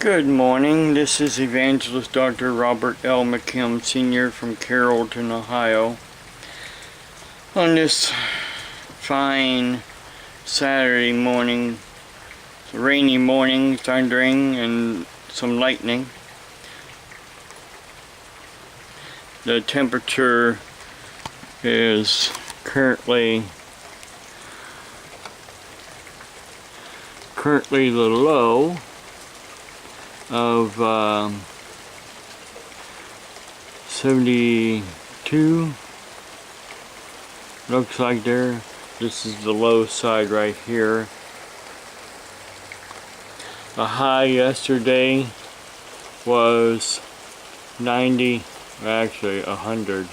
Good morning. This is Evangelist Dr. Robert L. McKim Sr. from Carrollton, Ohio. On this fine Saturday morning, rainy morning, thundering and some lightning. The temperature is currently the low of 72. Looks like there. This is the low side right here. The high yesterday was 90, actually 100.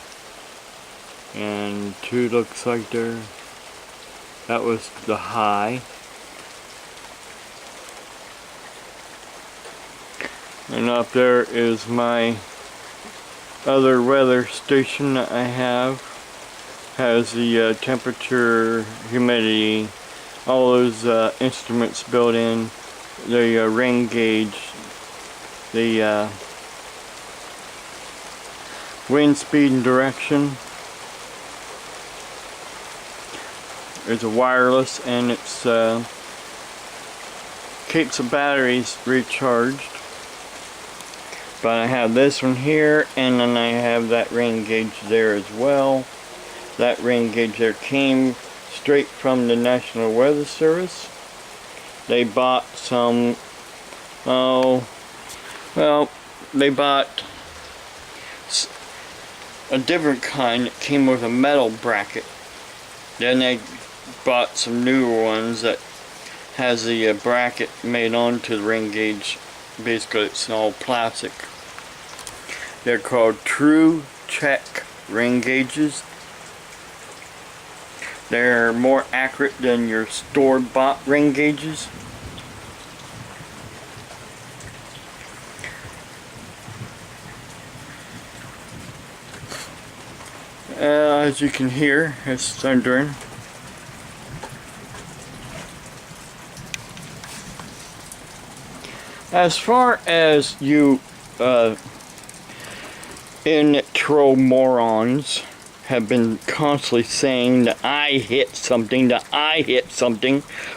And 2 looks like there. That was the high. And up there is my other weather station that I have. Has the temperature, humidity, all those instruments built in. The rain gauge, the wind speed and direction. It's a wireless, and it's keeps the batteries recharged. But I have this one here, and then I have that rain gauge there as well. That rain gauge there came straight from the National Weather Service. They bought some, they bought a different kind that came with a metal bracket. Then they bought some newer ones that has the bracket made onto the rain gauge. Basically, it's all plastic. They're called True Check rain gauges. They're more accurate than your store-bought rain gauges. As you can hear, it's thundering. As far as you intro morons have been constantly saying that I hit something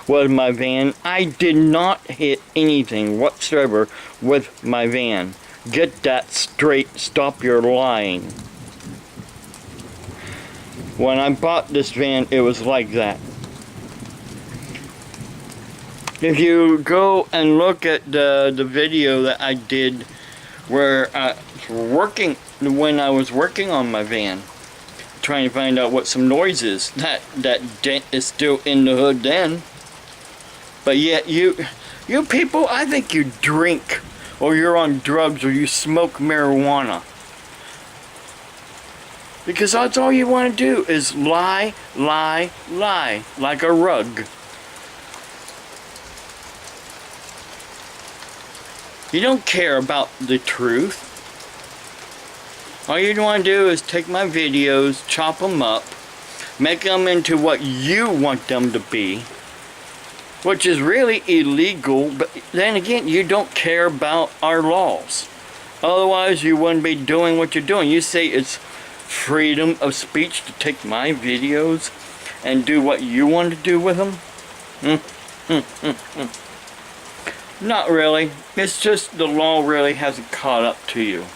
with my van, I did not hit anything whatsoever with my van. Get that straight. Stop your lying. When I bought this van, it was like that. If you go and look at the video that I did where when I was working on my van, trying to find out what some noise is, that dent is still in the hood then. But yet you people, I think you drink, or you're on drugs, or you smoke marijuana. Because that's all you want to do is lie, lie, lie, like a rug. You don't care about the truth. All you want to do is take my videos, chop them up, make them into what you want them to be, which is really illegal, but then again, you don't care about our laws. Otherwise, you wouldn't be doing what you're doing. You say it's freedom of speech to take my videos and do what you want to do with them? Not really. It's just the law really hasn't caught up to you.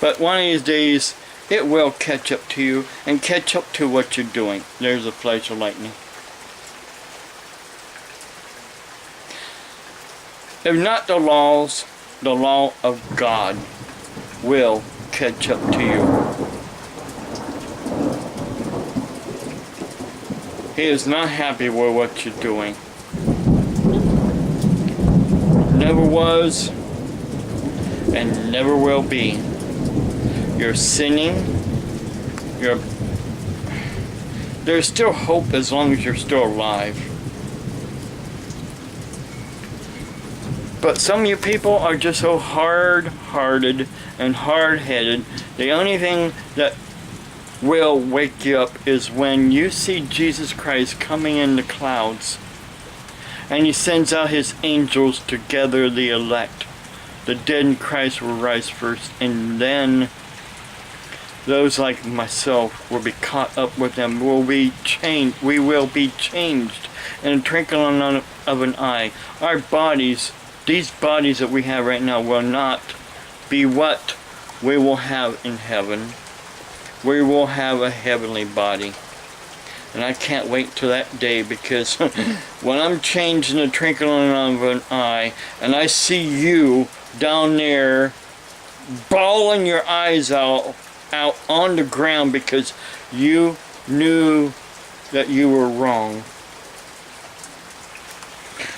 But one of these days, it will catch up to you and catch up to what you're doing. There's a flash of lightning. If not the laws, the law of God will catch up to you. He is not happy with what you're doing. Never was and never will be. You're sinning. There's still hope as long as you're still alive. But some of you people are just so hard-hearted and hard-headed. The only thing that will wake you up is when you see Jesus Christ coming in the clouds And he sends out his angels to gather the elect. The dead in Christ will rise first, and then those like myself will be caught up with them, will be changed. We will be changed in a twinkling of an eye. Our bodies, these bodies that we have right now, will not be what we will have in heaven. We will have a heavenly body. And I can't wait till that day, because when I'm changed in a twinkling of an eye, and I see you down there bawling your eyes out on the ground because you knew that you were wrong.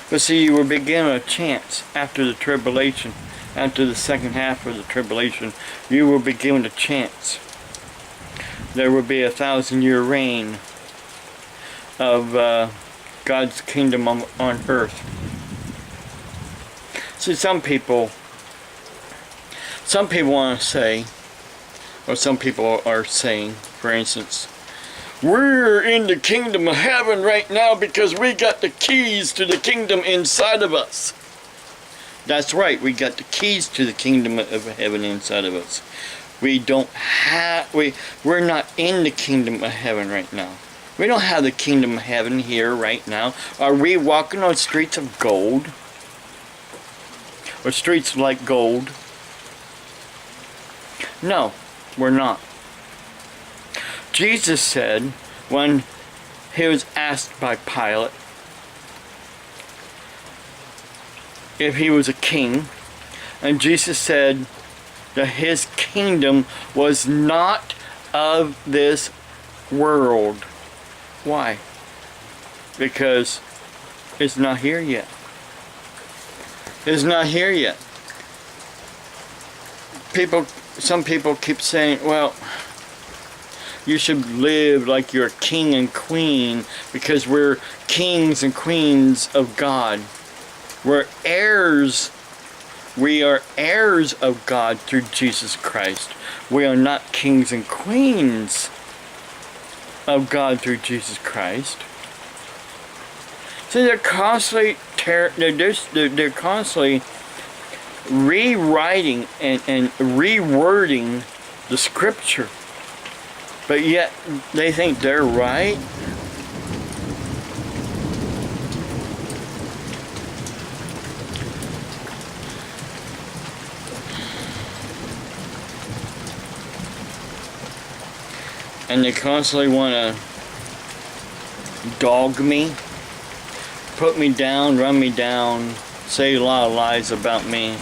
But see, you will begin a chance after the tribulation, after the second half of the tribulation, you will be given a chance. There will be 1,000-year reign of God's kingdom on earth. See, some people want to say, or some people are saying, for instance, we're in the kingdom of heaven right now because we got the keys to the kingdom inside of us. That's right, we got the keys to the kingdom of heaven inside of us. We're not in the kingdom of heaven right now. We don't have the kingdom of heaven here right now. Are we walking on streets of gold? Or streets like gold? No, we're not. Jesus said, when he was asked by Pilate if he was a king, and Jesus said that his kingdom was not of this world. Why? Because it's not here yet. It's not here yet. Some people keep saying, well, you should live like you're a king and queen because we're kings and queens of God. We're heirs. We are heirs of God through Jesus Christ. We are not kings and queens of God through Jesus Christ. So they're constantly rewriting and rewording the scripture, but yet they think they're right. And they constantly want to dog me, put me down, run me down, say a lot of lies about me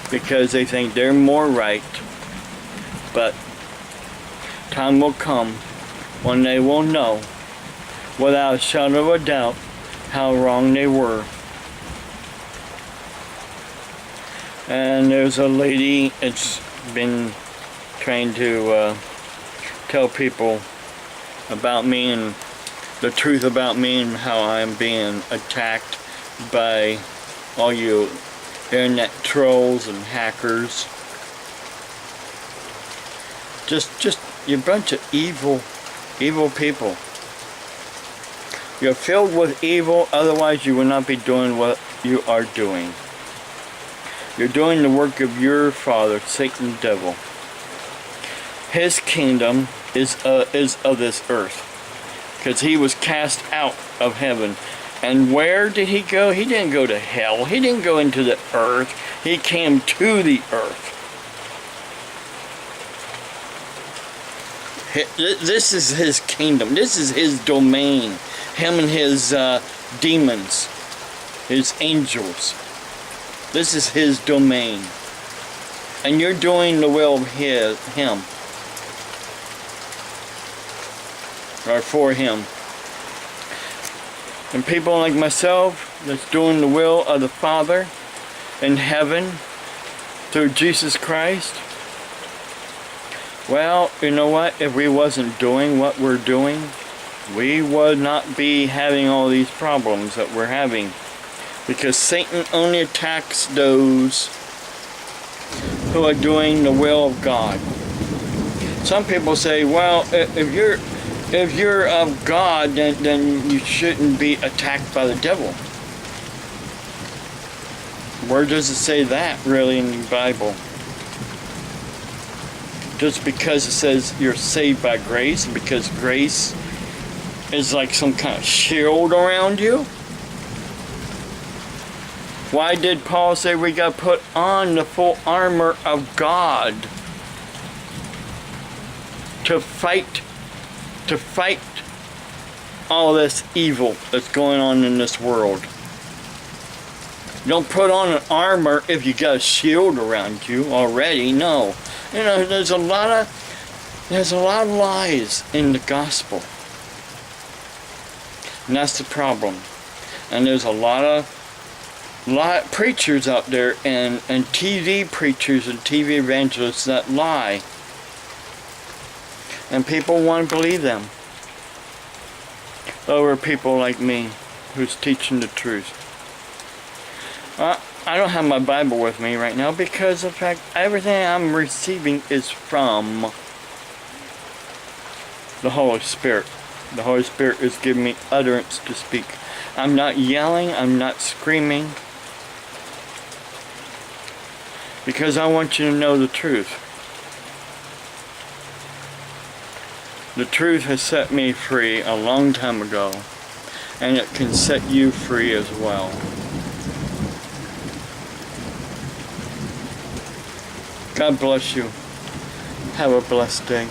because they think they're more right. But time will come when they will know without a shadow of a doubt how wrong they were. And there's a lady that's been trying to tell people about me and the truth about me and how I'm being attacked by all you internet trolls and hackers. Just you're a bunch of evil people. You're filled with evil, otherwise you will not be doing what you are doing. You're doing the work of your father, Satan, the devil. His kingdom is of this earth, because he was cast out of heaven. And where did he go? He didn't go to hell. He didn't go into the earth. He came to the earth. This is his kingdom. This is his domain. Him and his demons, his angels. This is his domain. And you're doing the will of him. Or for him. And people like myself that's doing the will of the Father in heaven through Jesus Christ, well, you know what? If we wasn't doing what we're doing, we would not be having all these problems that we're having. Because Satan only attacks those who are doing the will of God. Some people say, well, if you're of God, then you shouldn't be attacked by the devil. Where does it say that really in the Bible? Just because it says you're saved by grace, and because grace is like some kind of shield around you? Why did Paul say we got to put on the full armor of God to fight all this evil that's going on in this world? You don't put on an armor if you got a shield around you already. No. You know, there's a lot of lies in the gospel. And that's the problem. And there's a lot of preachers out there and TV preachers and TV evangelists that lie. And people want to believe them over people like me who's teaching the truth. I don't have my Bible with me right now because of the fact everything I'm receiving is from the Holy Spirit. The Holy Spirit is giving me utterance to speak. I'm not yelling, I'm not screaming, because I want you to know the truth. The truth has set me free a long time ago, and it can set you free as well. God bless you. Have a blessed day.